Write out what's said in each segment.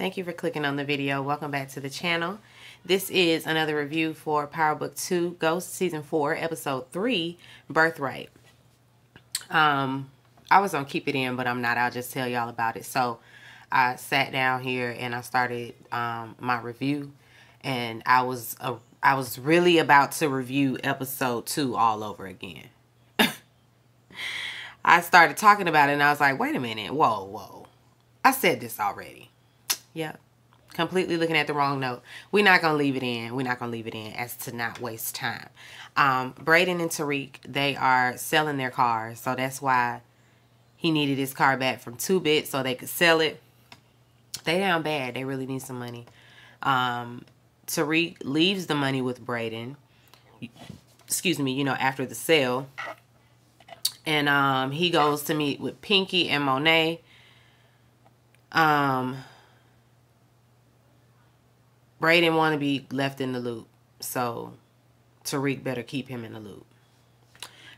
Thank you for clicking on the video. Welcome back to the channel. This is another review for PowerBookII Ghost Season 4, Episode 3, Birthright. I was going to keep it in, but I'm not. I'll just tell y'all about it. So I sat down here and I started my review. And I was really about to review Episode 2 all over again. I started talking about it and I was like, wait a minute. Whoa. I said this already. Yep. Completely looking at the wrong note. We're not going to leave it in. We're not going to leave it in as to not waste time. Brayden and Tariq, they are selling their car. So that's why he needed his car back from 2-bit so they could sell it. They down bad. They really need some money. Tariq leaves the money with Brayden. Excuse me, after the sale. And he goes to meet with Pinky and Monet. Brayden want to be left in the loop, so Tariq better keep him in the loop.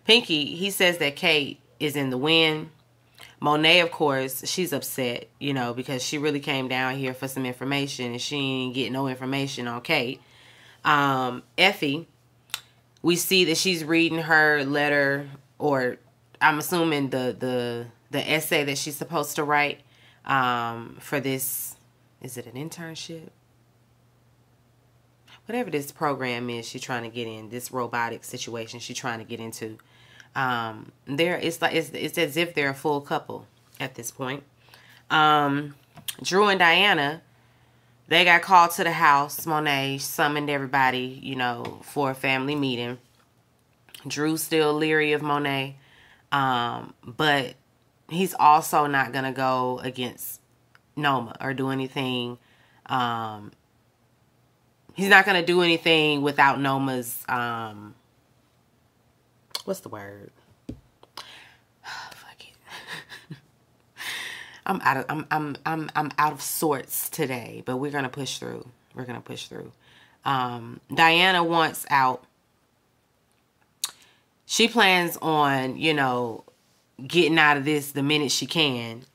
Pinky, he says that Kate is in the wind. Monet, of course, she's upset, because she really came down here for some information and she ain't get no information on Kate. Effie, we see that she's reading her letter, or I'm assuming the essay that she's supposed to write for this, is it an internship? Whatever this program is she's trying to get in, this robotic situation she's trying to get into. It's as if they're a full couple at this point. Drew and Diana, they got called to the house. Monet summoned everybody, for a family meeting. Drew's still leery of Monet, but he's also not gonna go against Noma or do anything. He's not going to do anything without Noma's, what's the word? Fuck it. I'm out of sorts today, but we're going to push through. We're going to push through. Diana wants out. She plans on, getting out of this the minute she can.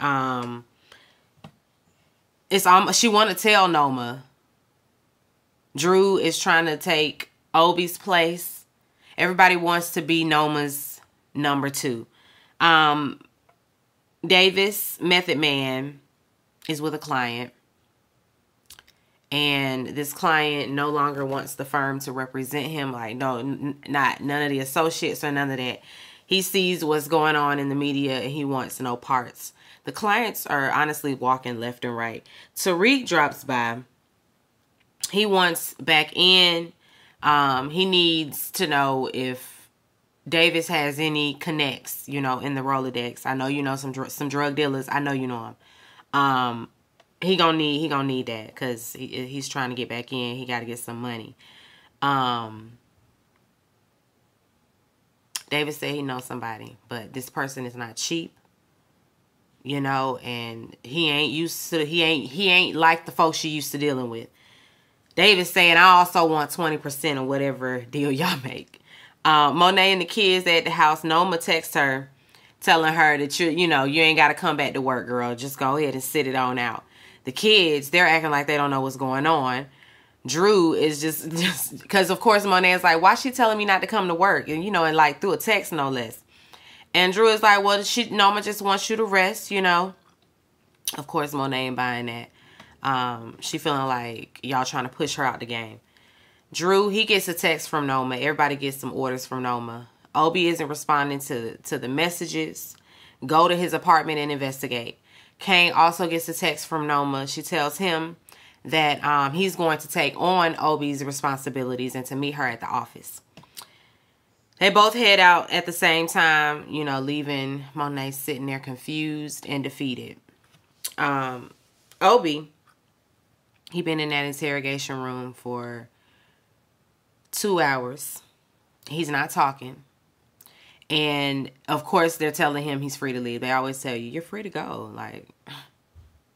She want to tell Noma. Drew is trying to take Obi's place. Everybody wants to be Noma's number 2. Davis, Method Man, is with a client. And this client no longer wants the firm to represent him. Like, no, none of the associates or none of that. He sees what's going on in the media and he wants no parts. The clients are honestly walking left and right. Tariq drops by. He wants back in. He needs to know if Davis has any connects, in the Rolodex. I know you know some drug dealers. I know you know him. He gonna need that because he's trying to get back in. He got to get some money. Davis said he knows somebody, but this person is not cheap, and he ain't like the folks she used to dealing with. David's saying, I also want 20% of whatever deal y'all make. Monet and the kids at the house, Noma texts her, telling her that you ain't got to come back to work, girl. Just go ahead and sit it on out. The kids, they're acting like they don't know what's going on. Drew is just because, of course, Monet's like, why she telling me not to come to work? And, and like through a text, no less. And Drew is like, well, Noma just wants you to rest, Of course, Monet ain't buying that. She feeling like y'all trying to push her out the game. Drew, he gets a text from Noma. Everybody gets some orders from Noma. Obi isn't responding to the messages. Go to his apartment and investigate. Kane also gets a text from Noma. She tells him that he's going to take on Obi's responsibilities and to meet her at the office. They both head out at the same time, leaving Monet sitting there confused and defeated. Obi, he been in that interrogation room for 2 hours. He's not talking. And, of course, they're telling him he's free to leave. They always tell you, you're free to go. Like,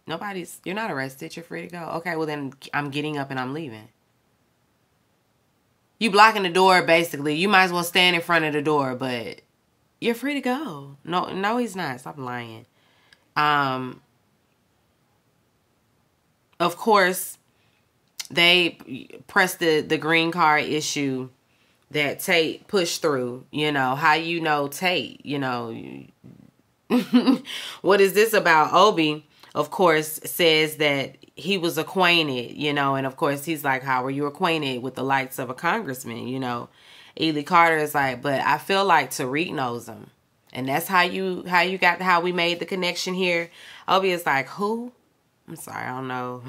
you're not arrested. You're free to go. Okay, well, then I'm getting up and I'm leaving. You blocking the door, basically. You might as well stand in front of the door, but you're free to go. No, he's not. Stop lying. of course, they pressed the green card issue that Tate pushed through. You know, how you know Tate, you know. What is this about? Obi, of course, says that he was acquainted, you know, and of course he's like, how were you acquainted with the likes of a congressman, you know? Ely Carter is like, but I feel like Tariq knows him. And that's how we made the connection here. Obi is like, who? I'm sorry, I don't know.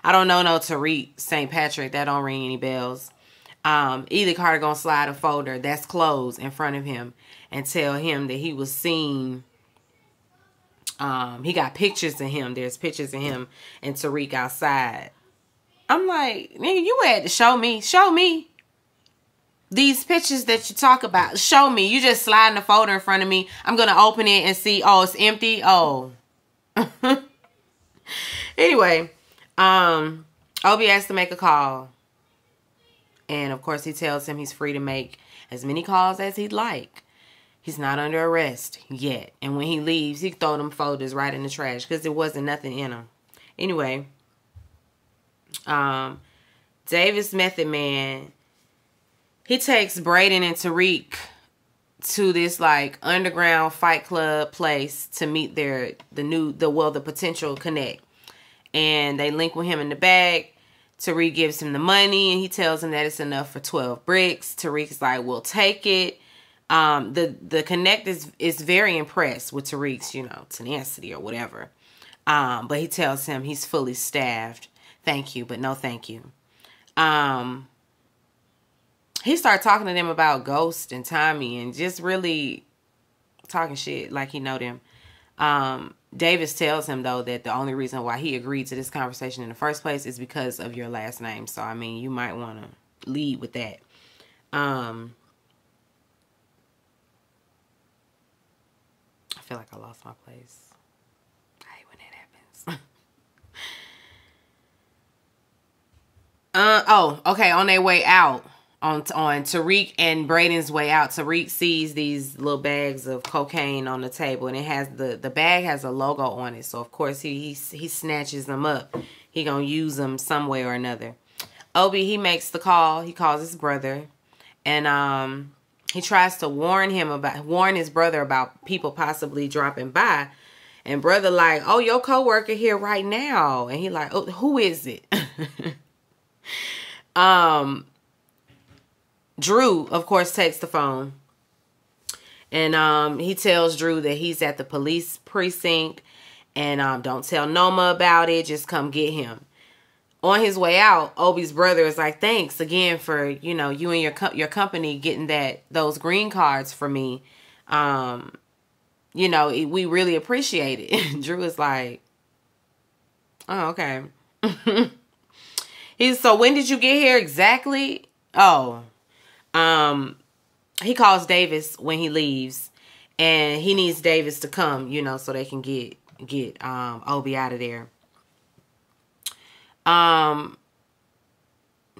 I don't know no Tariq St. Patrick. That don't ring any bells. Ely Carter gonna slide a folder that's closed in front of him and tell him that he was seen. He got pictures of him. There's pictures of him and Tariq outside. I'm like, nigga, you had to show me. Show me. These pictures that you talk about. Show me. You just sliding the folder in front of me. I'm going to open it and see, oh, it's empty. Oh. Anyway, Obi has to make a call. And, of course, he tells him he's free to make as many calls as he'd like. He's not under arrest yet. And when he leaves, he throw them folders right in the trash because there wasn't nothing in them. Anyway, Davis Method Man, he takes Brayden and Tariq to this like underground fight club place to meet the potential connect. And they link with him in the bag. Tariq gives him the money and he tells him that it's enough for 12 bricks. Tariq's like, we'll take it. The connect is very impressed with Tariq's, you know, tenacity or whatever. But he tells him he's fully staffed. Thank you, but no thank you. He started talking to them about Ghost and Tommy and just really talking shit like he know them. Davis tells him, though, that the only reason why he agreed to this conversation in the first place is because of your last name. So, I mean, you might want to lead with that. I feel like I lost my place. I hate when that happens. Okay. On their way out, on Tariq and Brayden's way out, Tariq sees these little bags of cocaine on the table, and it has the bag has a logo on it. So of course he snatches them up. He gonna use them some way or another. Obi, he makes the call. He calls his brother, and he tries to warn his brother about people possibly dropping by. And brother like, oh, your coworker here right now. And he like, oh, who is it? Drew, of course, takes the phone. And he tells Drew that he's at the police precinct. And don't tell Noma about it. Just come get him. On his way out, Obi's brother is like, thanks again for, you know, you and your company getting those green cards for me. You know, we really appreciate it. Drew is like, oh, okay. So when did you get here exactly? Oh, he calls Davis when he leaves, and he needs Davis to come, you know, so they can get Obi out of there.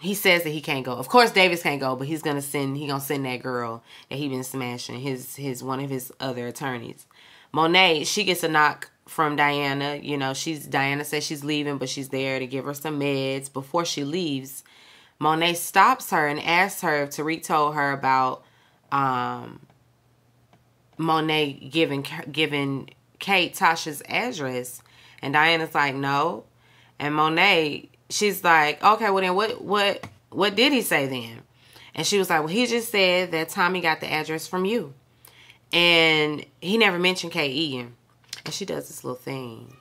He says that he can't go. Of course, Davis can't go, but he's gonna send that girl that he been smashing, one of his other attorneys. Monet, she gets a knock from Diana. You know, Diana says she's leaving, but she's there to give her some meds. Before she leaves, Monet stops her and asks her if Tariq told her about Monet giving Kate Tasha's address. And Diana's like, no. And Monet, she's like, okay, well then what did he say then? And she was like, well, he just said that Tommy got the address from you. And he never mentioned Kate Egan. And she does this little thing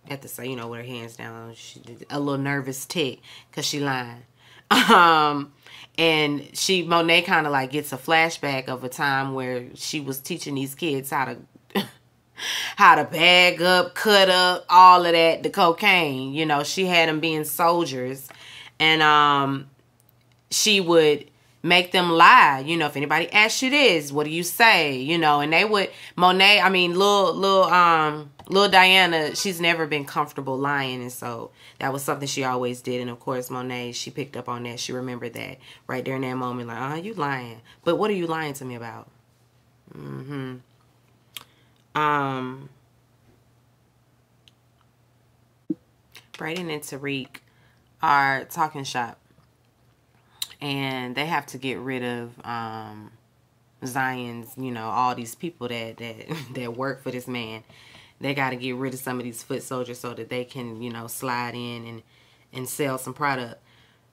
at the side, you know, with her hands down. She did a little nervous tick because she lying. And Monet kind of like gets a flashback of a time where she was teaching these kids how to bag up, cut up, all of that, the cocaine. You know, she had them being soldiers. And she would make them lie. You know, if anybody asks you this, what do you say? You know, and they would, Monet, I mean, little Diana, she's never been comfortable lying. And so that was something she always did. And of course, Monet, she picked up on that. She remembered that right there in that moment. Like, you lying. But what are you lying to me about? Brayden and Tariq are talking shop. And they have to get rid of Zion's, you know, all these people that work for this man. They got to get rid of some of these foot soldiers so that they can, you know, slide in and sell some product.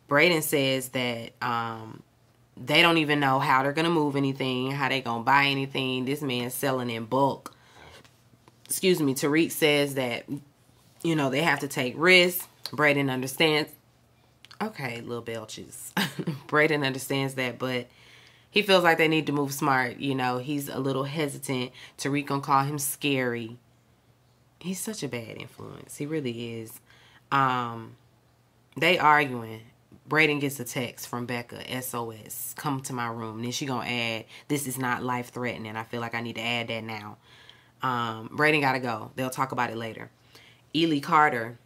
Brayden says that they don't even know how they're going to move anything, how they going to buy anything. This man's selling in bulk. Excuse me. Tariq says that, you know, they have to take risks. Brayden understands. Okay, little belches. Brayden understands that, but he feels like they need to move smart. You know, he's a little hesitant. Tariq gonna call him scary. He's such a bad influence. He really is. They arguing. Brayden gets a text from Becca, SOS, come to my room. Then she gonna add, this is not life-threatening. I feel like I need to add that now. Brayden gotta go. They'll talk about it later. Ely Carter,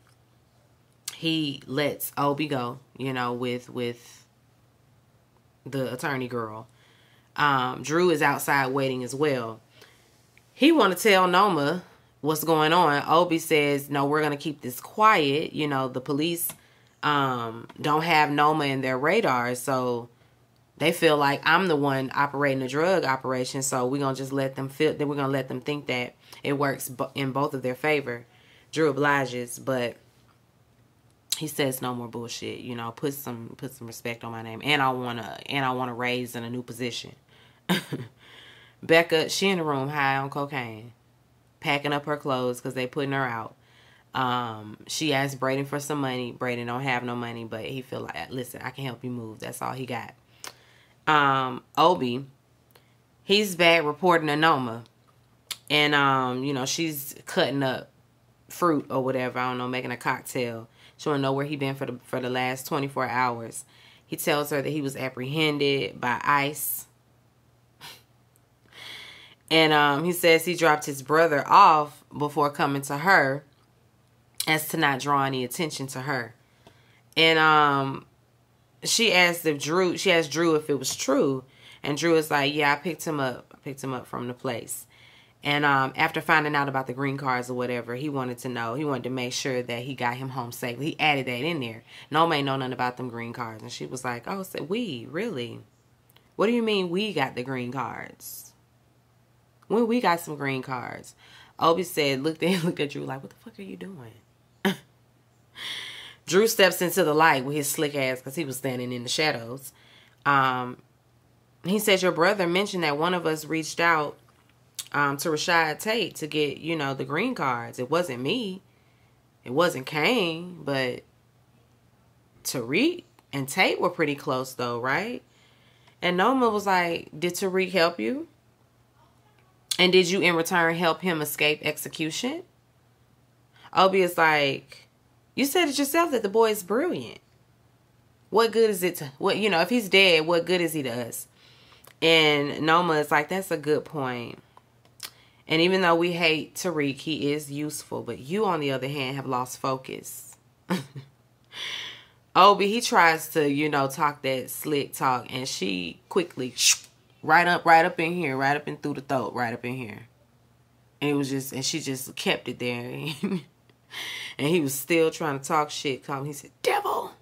he lets Obi go, you know, with the attorney girl. Drew is outside waiting as well. He want to tell Noma what's going on. Obi says, no, we're going to keep this quiet. You know, the police don't have Noma in their radar, so they feel like I'm the one operating the drug operation, so we're going to just let them feel that we're going to let them think that it works in both of their favor. Drew obliges, but he says no more bullshit. You know, put some respect on my name, and I wanna raise in a new position. Becca, she in the room high on cocaine, packing up her clothes because they putting her out. She asked Brayden for some money. Brayden don't have no money, but he feel like, listen, I can help you move. That's all he got. Obi, he's back reporting to Noma, and you know, she's cutting up fruit or whatever. I don't know, making a cocktail. She want to know where he been for the last 24 hours. He tells her that he was apprehended by ICE. And he says he dropped his brother off before coming to her as to not draw any attention to her. And she asked Drew if it was true. And Drew is like, yeah, I picked him up. I picked him up from the place. And after finding out about the green cards or whatever, he wanted to know. He wanted to make sure that he got him home safely. He added that in there. Noma ain't know nothing about them green cards. And she was like, oh, so we? Really? What do you mean we got the green cards? When we got some green cards? Obi said, looked at Drew like, what the fuck are you doing? Drew steps into the light with his slick ass because he was standing in the shadows. He said, your brother mentioned that one of us reached out to Rashad Tate to get, you know, the green cards. It wasn't me. It wasn't Kane, but Tariq and Tate were pretty close though, right? And Noma was like, did Tariq help you? And did you in return help him escape execution? Obi is like, you said it yourself that the boy is brilliant. What good is it to, what, you know, if he's dead, what good is he to us? And Noma is like, that's a good point. And even though we hate Tariq, he is useful. But you, on the other hand, have lost focus. Obi, he tries to, you know, talk that slick talk. And she quickly, right up in here, right up in through the throat, right up in here. And it was just, and she just kept it there. And he was still trying to talk shit. He said, devil.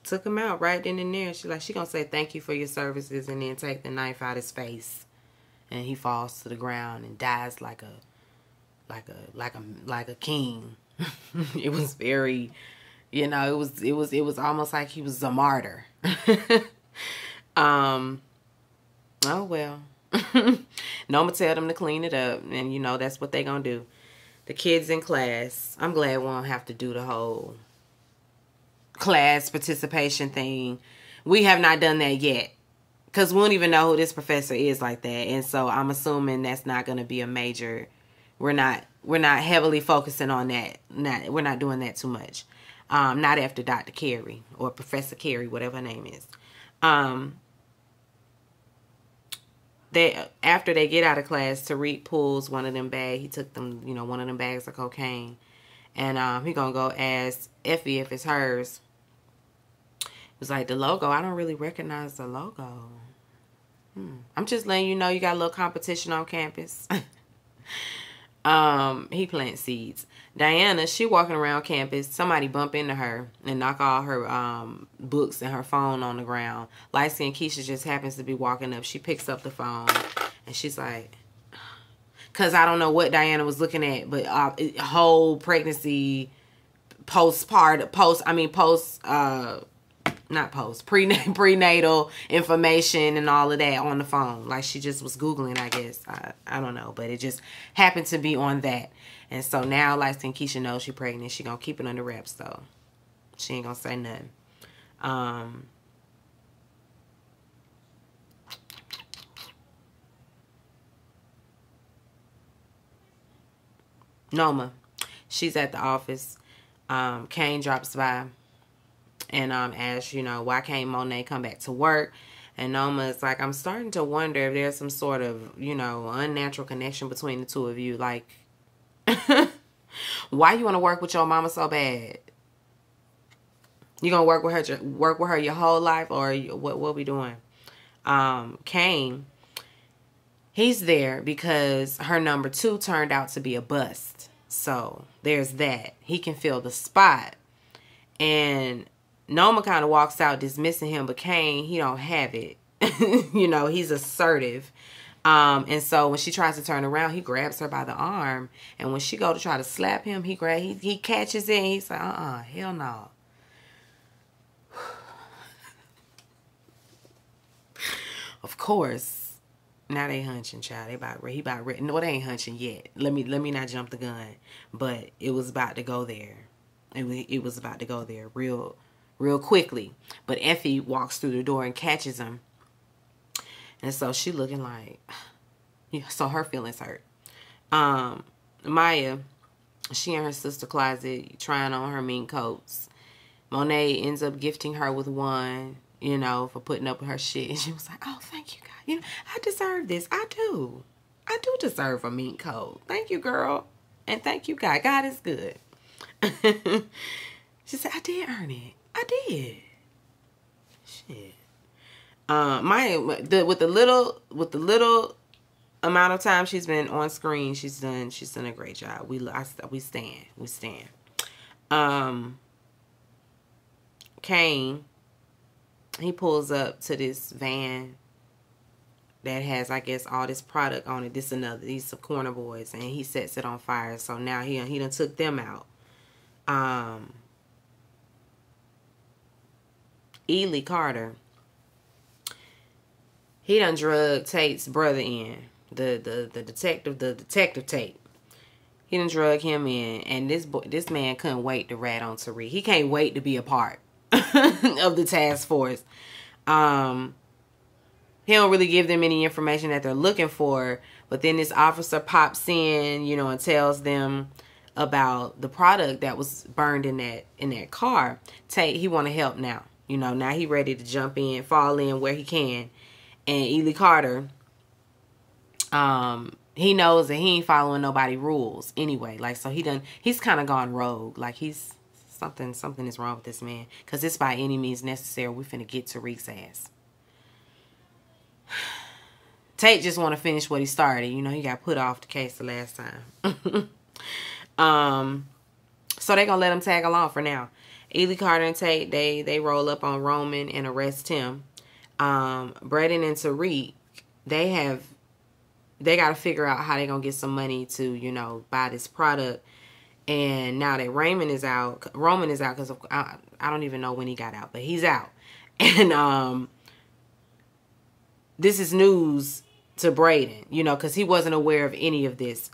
Took him out right then and there. She gonna say thank you for your services and then take the knife out his face. And he falls to the ground and dies like a king. It was very, you know, it was almost like he was a martyr. Oh well. Noma tell them to clean it up, and you know that's what they gonna do. The kids in class, I'm glad we don't have to do the whole class participation thing. We have not done that yet because we don't even know who this professor is like that, and so I'm assuming that's not going to be a major. We're not heavily focusing on that. We're not doing that too much. Not after Dr. Carey or Professor Carey, whatever her name is. After they get out of class, Tariq pulls one of them bags. He took them, you know, one of them bags of cocaine, and he gonna go ask Effie if it's hers. It was like, the logo, I don't really recognize the logo. I'm just letting you know you got a little competition on campus. He plants seeds. Diana, she walking around campus. Somebody bump into her and knock all her books and her phone on the ground. Light skinned Keisha just happens to be walking up. She picks up the phone and she's like, because I don't know what Diana was looking at, but whole pregnancy, prenatal information and all of that on the phone. Like she just was Googling, I guess. I don't know, but it just happened to be on that. And so now, like, since Keisha knows she's pregnant, she gonna keep it under wraps, though. She ain't gonna say nothing. Noma, she's at the office. Kane drops by and asks, you know, why can't Monet come back to work? And Noma is like, I'm starting to wonder if there's some sort of, you know, unnatural connection between the two of you. Like, why you want to work with your mama so bad? You gonna work with her your whole life, or what we doing? Kane, he's there because her number 2 turned out to be a bust. So there's that. He can fill the spot. And Noma kind of walks out dismissing him, but Kane, he don't have it. You know, he's assertive. And so when she tries to turn around, he grabs her by the arm. And when she go to try to slap him, he catches it and he's like, hell no. Of course. Now they hunching, child. He about ready. No, they ain't hunching yet. Let me not jump the gun. But it was about to go there. It was about to go there real quickly. But Effie walks through the door and catches him. And so she looking like, yeah, so her feelings hurt. Maya, she in her sister closet trying on her mink coats. Monet ends up gifting her with one, you know, for putting up with her shit. And she was like, oh, thank you, God. You know, I deserve this. I do deserve a mink coat. Thank you, girl. And thank you, God. God is good. She said, I did earn it. I did. Shit. Maya, with the little amount of time she's been on screen, she's done a great job. We stand. Kane, he pulls up to this van that has, I guess, all this product on it. This another. These are corner boys, and he sets it on fire. So now he done took them out. Ely Carter, he done drug Tate's brother in. The detective Tate. He done drug him in, and this man couldn't wait to rat on Tariq. He can't wait to be a part of the task force. He don't really give them any information that they're looking for, but then this officer pops in, you know, and tells them about the product that was burned in that car. Tate, he want to help now. You know, now he ready to jump in, fall in where he can. And Ely Carter, he knows that he ain't following nobody rules anyway. Like, so he's kind of gone rogue. Like, he's something is wrong with this man. Because it's by any means necessary. We finna get Tariq's ass. Tate just want to finish what he started. You know, he got put off the case the last time. So they gonna let him tag along for now. Ely Carter and Tate, they roll up on Roman and arrest him. Braden and Tariq, they got to figure out how they gonna get some money to, you know, buy this product. And now that Roman is out because I don't even know when he got out, but he's out. And this is news to Braden, you know, because he wasn't aware of any of this.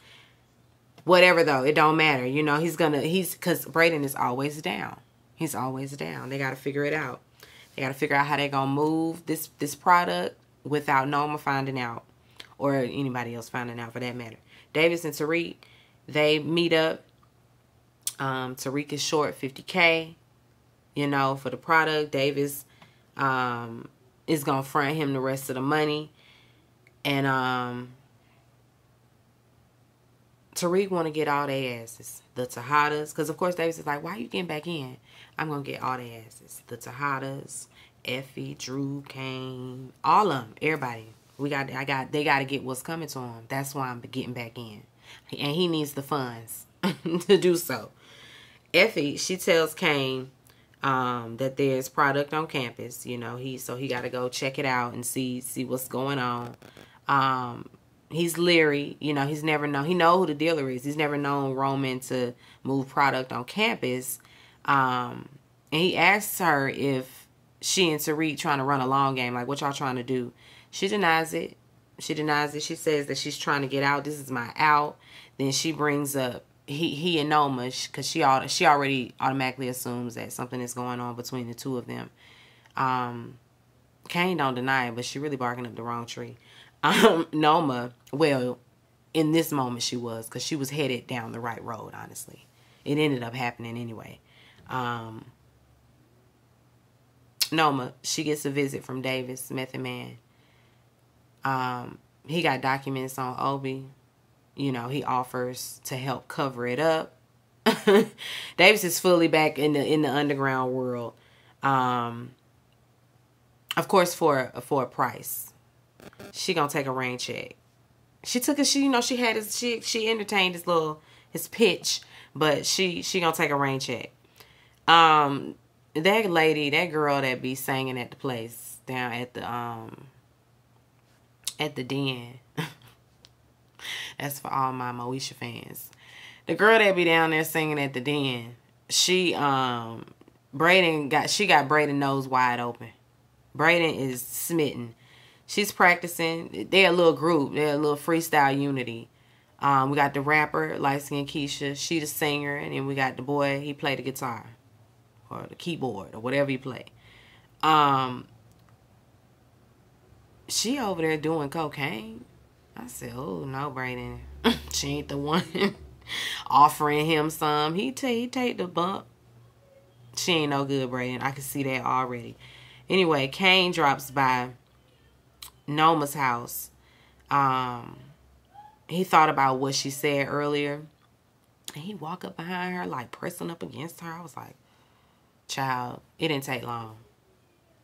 Whatever, though, it don't matter. You know, because Braden is always down. He's always down. They got to figure it out. They got to figure out how they're going to move this product without Noma finding out. Or anybody else finding out, for that matter. Davis and Tariq, they meet up. Tariq is short $50K, you know, for the product. Davis is going to front him the rest of the money. And Tariq want to get all their asses. The Tejadas. Because, of course, Davis is like, why are you getting back in? I'm going to get all their asses. The Tejadas, Effie, Drew, Kane, all of them. Everybody. They got to get what's coming to them. That's why I'm getting back in. and he needs the funds to do so. Effie, she tells Kane that there's product on campus. You know, he got to go check it out and see what's going on. He's leery. You know, he's never known. He know who the dealer is. He's never known Roman to move product on campus. And he asks her if she and Tariq trying to run a long game. Like, what y'all trying to do? She denies it. She says that she's trying to get out. This is my out. Then she brings up he and Noma, because she already automatically assumes that something is going on between the two of them. Kane don't deny it, but she really barking up the wrong tree. Noma, well, in this moment she was, because she was headed down the right road, honestly. It ended up happening anyway. Noma, she gets a visit from Davis, Method Man. He got documents on Obi. You know, he offers to help cover it up. Davis is fully back in the underground world. Of course, for a price. She gonna take a rain check. She entertained his pitch, but she gonna take a rain check. That girl that be singing at the place down at the den. That's for all my Moesha fans. The girl that be down there singing at the den, she got Brayden nose wide open. Brayden is smitten. She's practicing. They're a little group. They're a little freestyle unity. We got the rapper, light-skinned Keisha. She the singer. And then we got the boy. He play the guitar. Or the keyboard. Or whatever he play. She over there doing cocaine. I said, oh, no, Brayden. She ain't the one offering him some. He take the bump. She ain't no good, Brayden. I can see that already. Anyway, Kane drops by Noma's house. He thought about what she said earlier. And he walked up behind her, like pressing up against her. I was like, child, it didn't take long.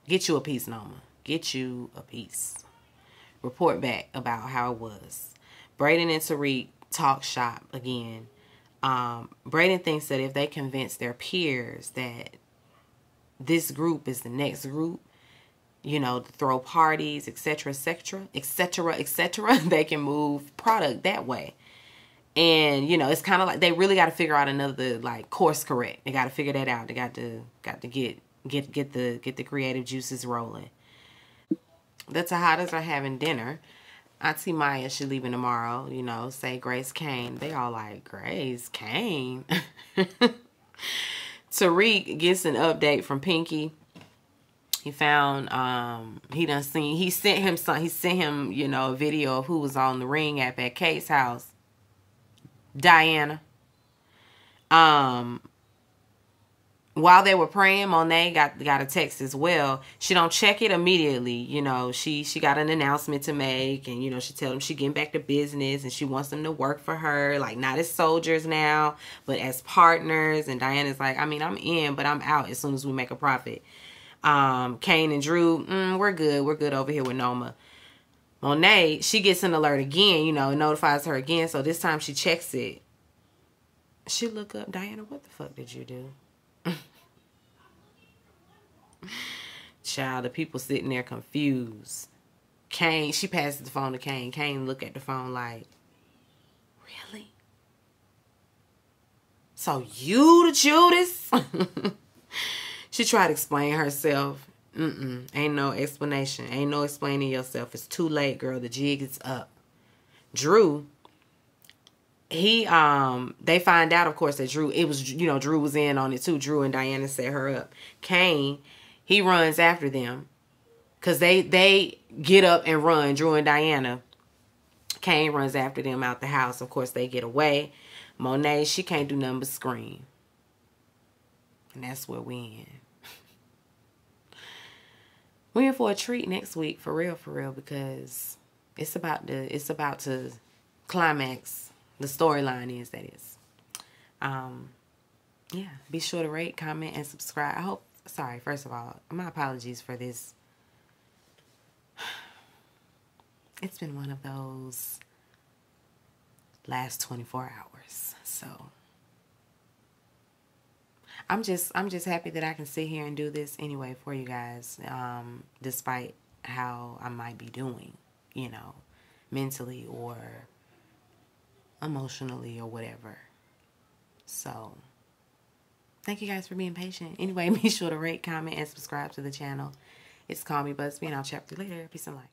Get you a piece, Noma. Get you a piece. Report back about how it was. Brayden and Tariq talk shop again. Brayden thinks that if they convince their peers that this group is the next group, you know, to throw parties, etc., etc., etc., etc., they can move product that way. And, you know, it's kind of like they really got to figure out another, like, course correct. They got to figure that out. They got to get the creative juices rolling. The Tejadas are having dinner. Auntie Maya, she leaving tomorrow, you know, say Grace Kane. They all like, Grace Kane? Tariq gets an update from Pinky. He found, he sent him, you know, a video of who was on the ring at Kate's house. Diana. While they were praying, Monet got a text as well. She don't check it immediately. You know, she got an announcement to make. And, you know, she tell them she getting back to business. And she wants them to work for her. Like, not as soldiers now, but as partners. And Diana's like, I mean, I'm in, but I'm out as soon as we make a profit. Kane and Drew, we're good. We're good over here with Noma. Monet, she gets an alert again. You know, it notifies her again. So this time she checks it. She look up, Diana, what the fuck did you do? Child, the people sitting there confused. Kane, she passes the phone to Kane. Kane look at the phone like, really? So you the Judas? She tried to explain herself. Ain't no explanation. Ain't no explaining yourself. It's too late, girl. The jig is up. Drew, they find out, of course, that Drew was in on it too. Drew and Diana set her up. Kane, he runs after them because they get up and run. Drew and Diana. Kane runs after them out the house. Of course, they get away. Monet, she can't do nothing but scream. And that's where we in. We're in for a treat next week, for real, because it's about to climax. The storyline is, that is. Yeah, be sure to rate, comment, and subscribe. First of all, my apologies for this. It's been one of those last 24 hours. So I'm just happy that I can sit here and do this anyway for you guys, despite how I might be doing, you know, mentally or emotionally or whatever. So thank you guys for being patient. Anyway, be sure to rate, comment, and subscribe to the channel. It's Call Me Busby, and I'll chat with you later. Peace and light.